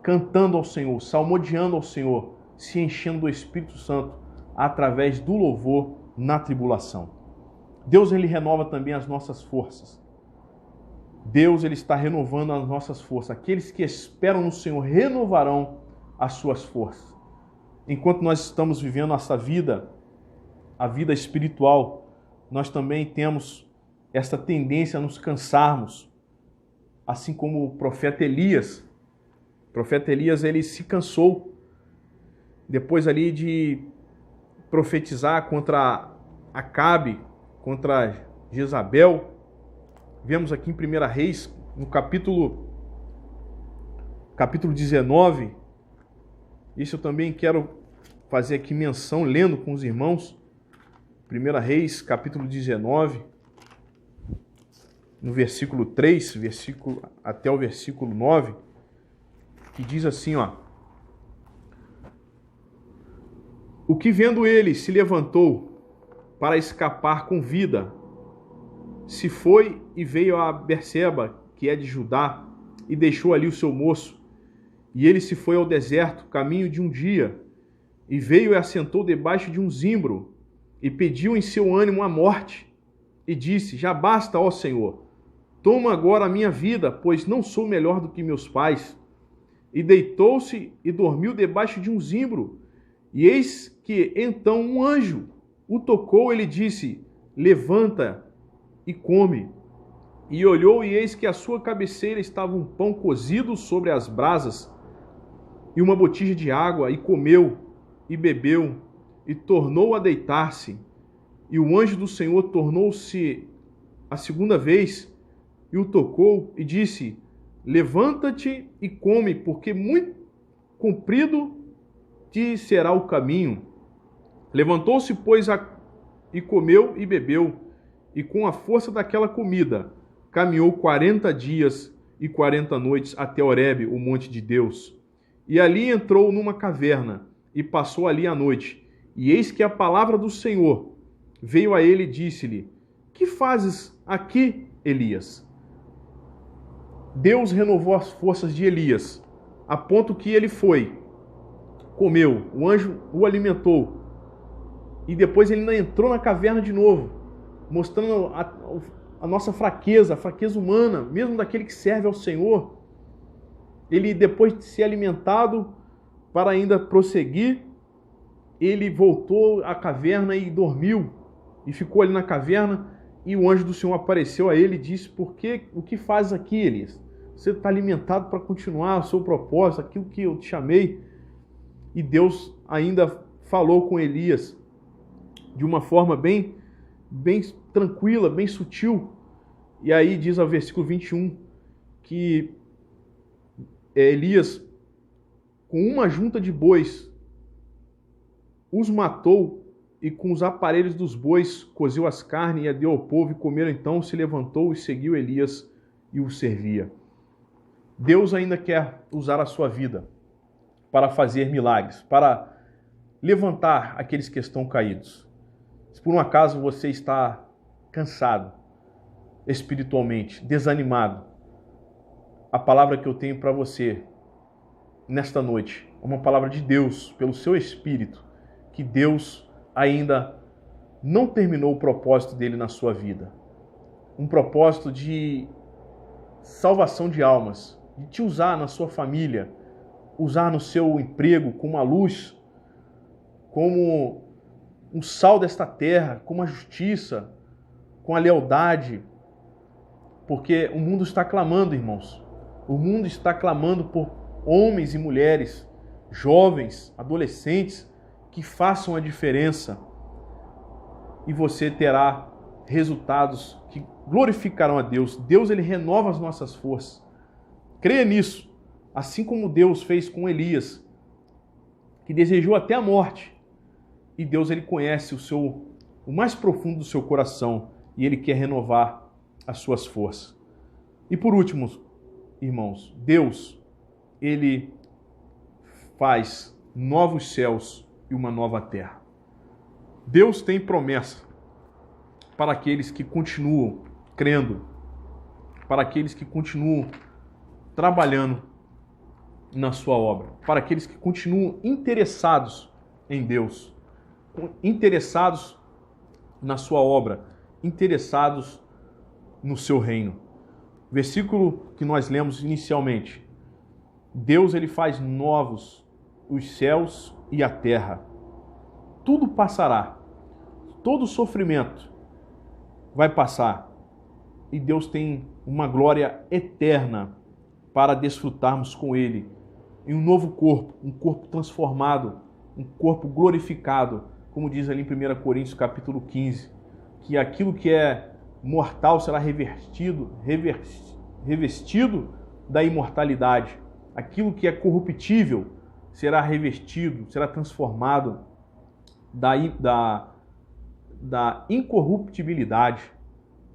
cantando ao Senhor, salmodiando ao Senhor, se enchendo do Espírito Santo através do louvor na tribulação. Deus, Ele renova também as nossas forças. Deus, Ele está renovando as nossas forças. Aqueles que esperam no Senhor renovarão as suas forças. Enquanto nós estamos vivendo essa vida, a vida espiritual, nós também temos esta tendência a nos cansarmos, assim como o profeta Elias. O profeta Elias, ele se cansou depois ali de profetizar contra Acabe, contra Jezabel. Vemos aqui em 1 Reis, no capítulo 19, isso eu também quero fazer aqui menção, lendo com os irmãos. 1 Reis, capítulo 19, no versículo 3, até o versículo 9, que diz assim, ó: O que vendo ele se levantou para escapar com vida, se foi e veio a Berseba, que é de Judá, e deixou ali o seu moço. E ele se foi ao deserto, caminho de um dia, e veio e assentou debaixo de um zimbro, e pediu em seu ânimo a morte, e disse: Já basta, ó Senhor, toma agora a minha vida, pois não sou melhor do que meus pais. E deitou-se e dormiu debaixo de um zimbro. E eis que então um anjo o tocou, ele disse: Levanta e come. E olhou, e eis que à sua cabeceira estava um pão cozido sobre as brasas e uma botija de água, e comeu e bebeu e tornou a deitar-se. E o anjo do Senhor tornou-se a segunda vez e o tocou e disse: Levanta-te e come, porque muito comprido te será o caminho. Levantou-se, pois, e comeu e bebeu, e com a força daquela comida caminhou 40 dias e 40 noites até Horebe, o monte de Deus. E ali entrou numa caverna e passou ali a noite. E eis que a palavra do Senhor veio a ele e disse-lhe: Que fazes aqui, Elias? Deus renovou as forças de Elias, a ponto que ele foi, comeu, o anjo o alimentou, e depois ele ainda entrou na caverna de novo, mostrando a nossa fraqueza, a fraqueza humana, mesmo daquele que serve ao Senhor. Ele, depois de ser alimentado, para ainda prosseguir, ele voltou à caverna e dormiu, e ficou ali na caverna, e o anjo do Senhor apareceu a ele e disse: O que fazes aqui, Elias? Você está alimentado para continuar o seu propósito, aquilo que eu te chamei. E Deus ainda falou com Elias de uma forma bem tranquila, bem sutil. E aí diz ao versículo 21 que Elias, com uma junta de bois, os matou, e com os aparelhos dos bois cozeu as carnes e a deu ao povo, e comeram. Então se levantou e seguiu Elias e o servia. Deus ainda quer usar a sua vida para fazer milagres, para levantar aqueles que estão caídos. Se por um acaso você está cansado espiritualmente, desanimado, a palavra que eu tenho para você nesta noite é uma palavra de Deus, pelo seu Espírito, que Deus ainda não terminou o propósito dele na sua vida. Um propósito de salvação de almas, de te usar na sua família, usar no seu emprego como a luz, como um sal desta terra, como a justiça, com a lealdade, porque o mundo está clamando, irmãos. O mundo está clamando por homens e mulheres, jovens, adolescentes, que façam a diferença. E você terá resultados que glorificarão a Deus. Deus, ele renova as nossas forças. Creia nisso. Assim como Deus fez com Elias, que desejou até a morte. E Deus, ele conhece o mais profundo do seu coração, e ele quer renovar as suas forças. E por último, irmãos, Deus, ele faz novos céus e uma nova terra. Deus tem promessa para aqueles que continuam crendo, para aqueles que continuam trabalhando na sua obra, para aqueles que continuam interessados em Deus, interessados na sua obra, interessados no seu reino. Versículo que nós lemos inicialmente: Deus, ele faz novos os céus e a terra. Tudo passará, todo sofrimento vai passar, e Deus tem uma glória eterna para desfrutarmos com ele em um novo corpo, um corpo transformado, um corpo glorificado, como diz ali em 1 Coríntios capítulo 15, que aquilo que é mortal será revestido da imortalidade, aquilo que é corruptível será revestido, será transformado da incorruptibilidade,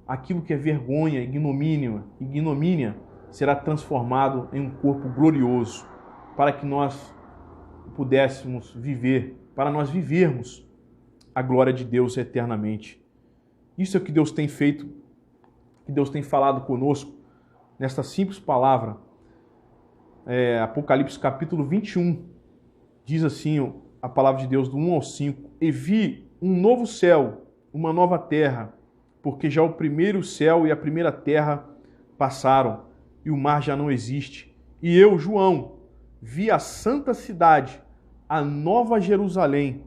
aquilo que é vergonha, ignomínia, será transformado em um corpo glorioso, para que nós pudéssemos viver, para nós vivermos a glória de Deus eternamente. Isso é o que Deus tem feito, que Deus tem falado conosco, nesta simples palavra. Apocalipse capítulo 21, diz assim a palavra de Deus do 1 ao 5, e vi um novo céu, uma nova terra, porque já o primeiro céu e a primeira terra passaram, e o mar já não existe. E eu, João, vi a santa cidade, a nova Jerusalém,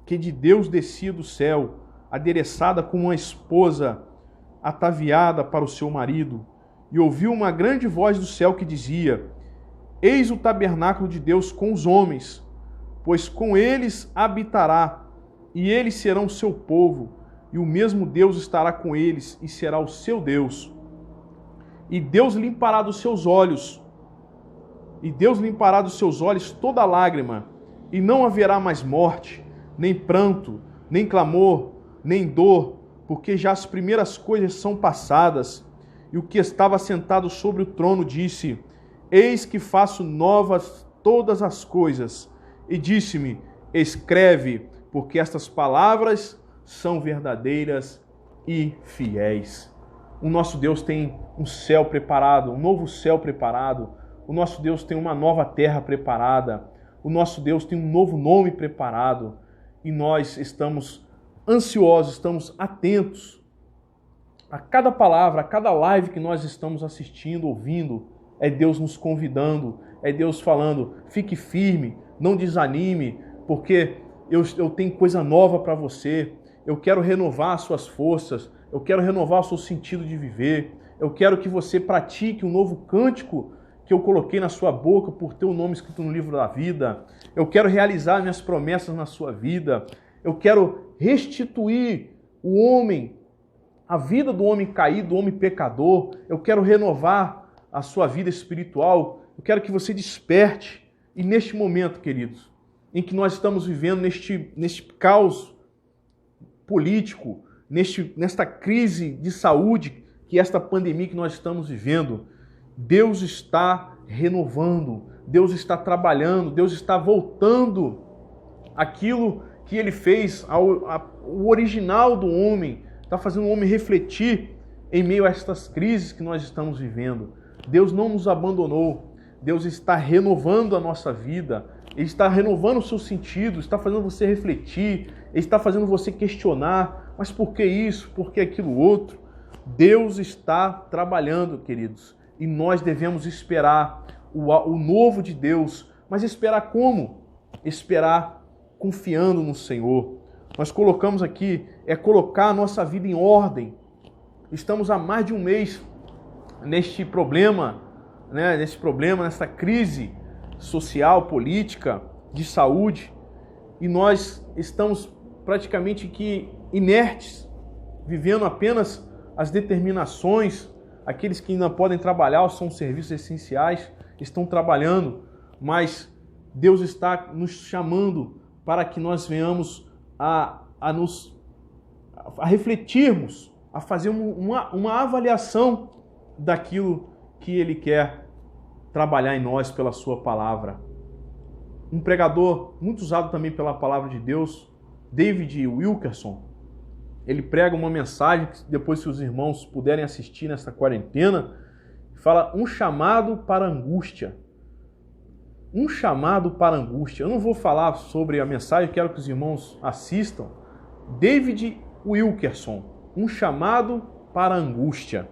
que de Deus descia do céu, adereçada como uma esposa ataviada para o seu marido. E ouvi uma grande voz do céu que dizia: eis o tabernáculo de Deus com os homens, pois com eles habitará, e eles serão seu povo, e o mesmo Deus estará com eles, e será o seu Deus. E Deus limpará dos seus olhos, toda lágrima, e não haverá mais morte, nem pranto, nem clamor, nem dor, porque já as primeiras coisas são passadas. E o que estava sentado sobre o trono disse: eis que faço novas todas as coisas. E disse-me: escreve, porque estas palavras são verdadeiras e fiéis. O nosso Deus tem um céu preparado, um novo céu preparado. O nosso Deus tem uma nova terra preparada. O nosso Deus tem um novo nome preparado. E nós estamos ansiosos, estamos atentos a cada palavra, a cada live que nós estamos assistindo, ouvindo. É Deus nos convidando, é Deus falando: fique firme, não desanime, porque eu tenho coisa nova para você. Eu quero renovar as suas forças, eu quero renovar o seu sentido de viver. Eu quero que você pratique um novo cântico que eu coloquei na sua boca por ter o nome escrito no livro da vida. Eu quero realizar minhas promessas na sua vida. Eu quero restituir o homem, a vida do homem caído, do homem pecador. Eu quero renovar a sua vida espiritual. Eu quero que você desperte. E neste momento, queridos, em que nós estamos vivendo neste caos político, nesta crise de saúde, que esta pandemia que nós estamos vivendo, Deus está renovando, Deus está trabalhando, Deus está voltando aquilo que Ele fez, o original do homem, está fazendo o homem refletir em meio a estas crises que nós estamos vivendo. Deus não nos abandonou, Deus está renovando a nossa vida, Ele está renovando o seu sentido, está fazendo você refletir, Ele está fazendo você questionar: mas por que isso, por que aquilo outro? Deus está trabalhando, queridos, e nós devemos esperar o novo de Deus. Mas esperar como? Esperar confiando no Senhor. Nós colocamos aqui, colocar a nossa vida em ordem. Estamos há mais de um mês neste problema, nessa crise social, política, de saúde, e nós estamos praticamente aqui inertes, vivendo apenas as determinações. Aqueles que ainda podem trabalhar, são serviços essenciais, estão trabalhando, mas Deus está nos chamando para que nós venhamos a refletirmos, a fazer uma avaliação daquilo que Ele quer trabalhar em nós pela sua palavra. Um pregador muito usado também pela palavra de Deus, David Wilkerson, ele prega uma mensagem que depois, se os irmãos puderem assistir nessa quarentena, fala: um chamado para a angústia. Um chamado para a angústia. Eu não vou falar sobre a mensagem, quero que os irmãos assistam. David Wilkerson, um chamado para a angústia.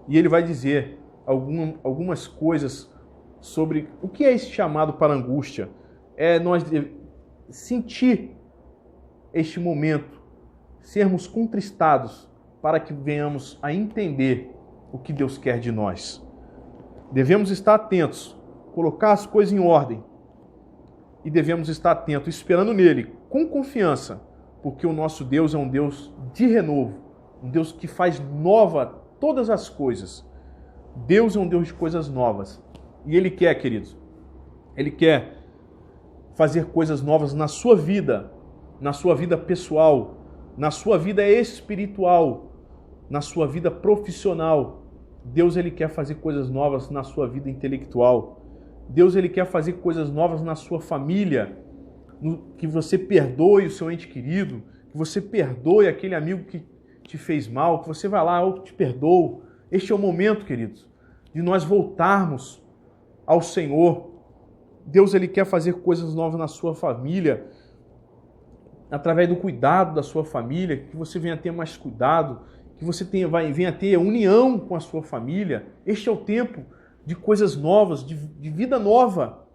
E ele vai dizer algumas coisas sobre o que é esse chamado para a angústia. É nós sentir este momento, sermos contristados, para que venhamos a entender o que Deus quer de nós. Devemos estar atentos, colocar as coisas em ordem, e devemos estar atentos, esperando nele, com confiança, porque o nosso Deus é um Deus de renovo, um Deus que faz nova todas as coisas. Deus é um Deus de coisas novas, e Ele quer, queridos, Ele quer fazer coisas novas na sua vida pessoal, na sua vida espiritual, na sua vida profissional. Deus, Ele quer fazer coisas novas na sua vida intelectual. Deus, Ele quer fazer coisas novas na sua família, que você perdoe o seu ente querido, que você perdoe aquele amigo que te fez mal, que você vai lá, eu te perdoo. Este é o momento, queridos, de nós voltarmos ao Senhor. Deus, Ele quer fazer coisas novas na sua família, através do cuidado da sua família, que você venha ter mais cuidado, que você venha ter união com a sua família. Este é o tempo de coisas novas, de vida nova,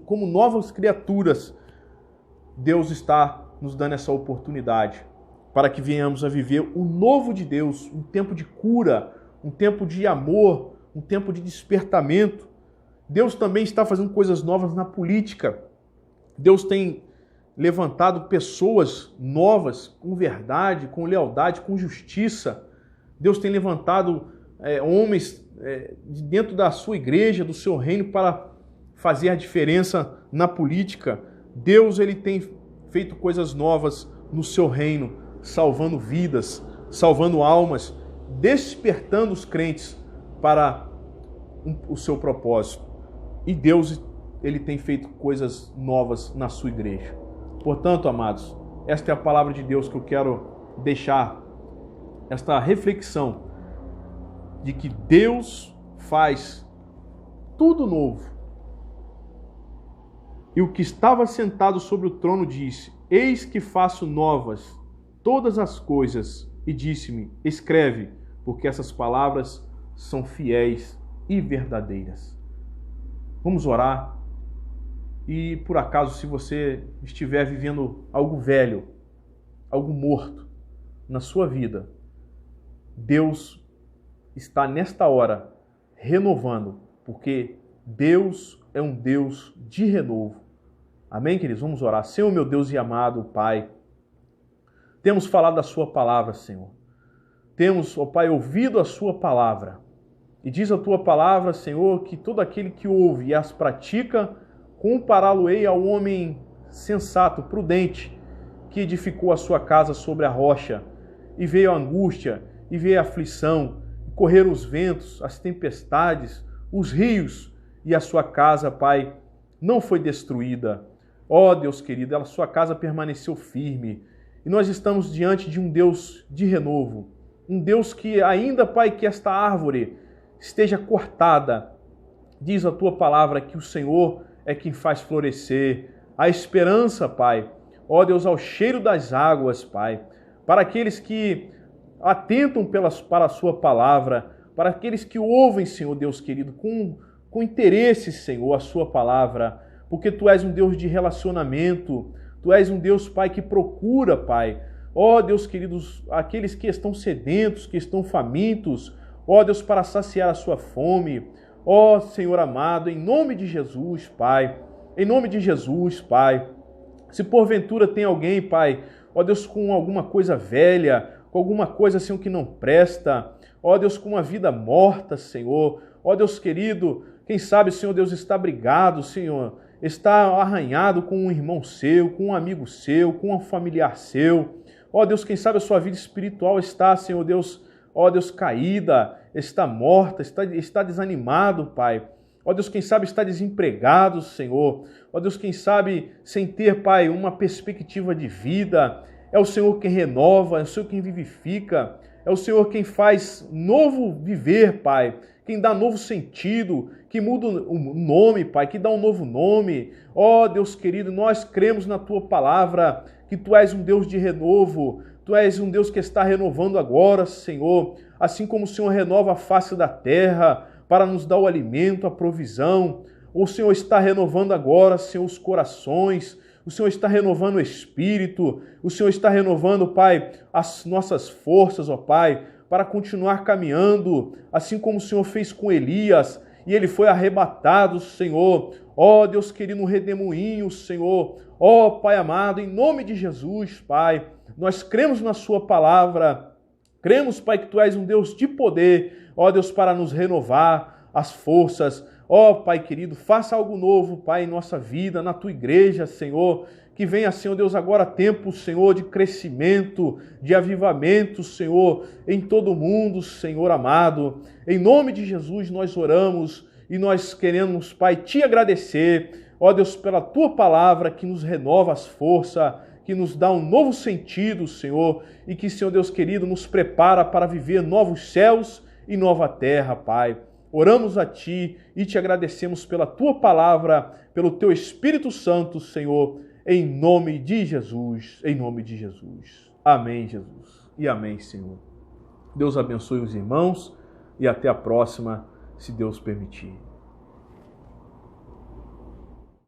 como novas criaturas. Deus está nos dando essa oportunidade para que venhamos a viver o novo de Deus, um tempo de cura, um tempo de amor, um tempo de despertamento. Deus também está fazendo coisas novas na política. Deus tem levantado pessoas novas, com verdade, com lealdade, com justiça. Deus tem levantado homens de dentro da sua igreja, do seu reino, para fazer a diferença na política. Deus, Ele tem feito coisas novas no seu reino, salvando vidas, salvando almas, despertando os crentes para o seu propósito. E Deus, Ele tem feito coisas novas na sua igreja. Portanto, amados, esta é a palavra de Deus que eu quero deixar, esta reflexão de que Deus faz tudo novo. E o que estava sentado sobre o trono disse: Eis que faço novas todas as coisas. E disse-me: Escreve, porque essas palavras são fiéis e verdadeiras. Vamos orar. E por acaso, se você estiver vivendo algo velho, algo morto na sua vida, Deus está nesta hora renovando, porque Deus é um Deus de renovo. Amém, queridos? Vamos orar. Senhor, meu Deus e amado Pai, temos falado da sua palavra, Senhor. Temos, ó Pai, ouvido a sua palavra. E diz a tua palavra, Senhor, que todo aquele que ouve e as pratica, compará-lo-ei ao homem sensato, prudente, que edificou a sua casa sobre a rocha, e veio a angústia, e veio a aflição, e correram os ventos, as tempestades, os rios, e a sua casa, Pai, não foi destruída. Ó Deus querido, a sua casa permaneceu firme. E nós estamos diante de um Deus de renovo, um Deus que ainda, Pai, que esta árvore esteja cortada, diz a tua palavra que o Senhor é quem faz florescer a esperança, Pai. Ó Deus, ao cheiro das águas, Pai, para aqueles que atentam para a sua palavra, para aqueles que ouvem, Senhor Deus querido, com interesse, Senhor, a sua palavra, porque Tu és um Deus de relacionamento, Tu és um Deus, Pai, que procura, Pai. Ó Deus querido, aqueles que estão sedentos, que estão famintos, ó Deus, para saciar a sua fome. Ó Senhor amado, em nome de Jesus, Pai, em nome de Jesus, Pai, se porventura tem alguém, Pai, ó Deus, com alguma coisa velha, com alguma coisa, Senhor, que não presta, ó Deus, com uma vida morta, Senhor, ó Deus querido, quem sabe, Senhor Deus, está brigado, Senhor, está arranhado com um irmão seu, com um amigo seu, com um familiar seu, ó Deus, quem sabe a sua vida espiritual está, Senhor Deus, ó Deus, caída, está morta, está desanimado, Pai. Ó Deus, quem sabe está desempregado, Senhor. Ó Deus, quem sabe sem ter, Pai, uma perspectiva de vida. É o Senhor quem renova, é o Senhor quem vivifica, é o Senhor quem faz novo viver, Pai. Quem dá novo sentido, que muda o nome, Pai, que dá um novo nome. Ó Deus querido, nós cremos na Tua palavra, que Tu és um Deus de renovo. Tu és um Deus que está renovando agora, Senhor, assim como o Senhor renova a face da terra para nos dar o alimento, a provisão. O Senhor está renovando agora, Senhor, os corações. O Senhor está renovando o espírito. O Senhor está renovando, Pai, as nossas forças, ó Pai, para continuar caminhando, assim como o Senhor fez com Elias, e ele foi arrebatado, Senhor. Ó Deus querido, um redemoinho, Senhor. Ó Pai amado, em nome de Jesus, Pai, nós cremos na Sua palavra, cremos, Pai, que Tu és um Deus de poder, ó Deus, para nos renovar as forças. Ó Pai querido, faça algo novo, Pai, em nossa vida, na Tua igreja, Senhor, que venha, Senhor Deus, agora tempo, Senhor, de crescimento, de avivamento, Senhor, em todo o mundo, Senhor amado. Em nome de Jesus nós oramos e nós queremos, Pai, te agradecer, ó Deus, pela tua palavra que nos renova as forças, que nos dá um novo sentido, Senhor, e que, Senhor Deus querido, nos prepara para viver novos céus e nova terra, Pai. Oramos a Ti e te agradecemos pela Tua palavra, pelo Teu Espírito Santo, Senhor, em nome de Jesus, em nome de Jesus. Amém, Jesus. E amém, Senhor. Deus abençoe os irmãos e até a próxima, se Deus permitir.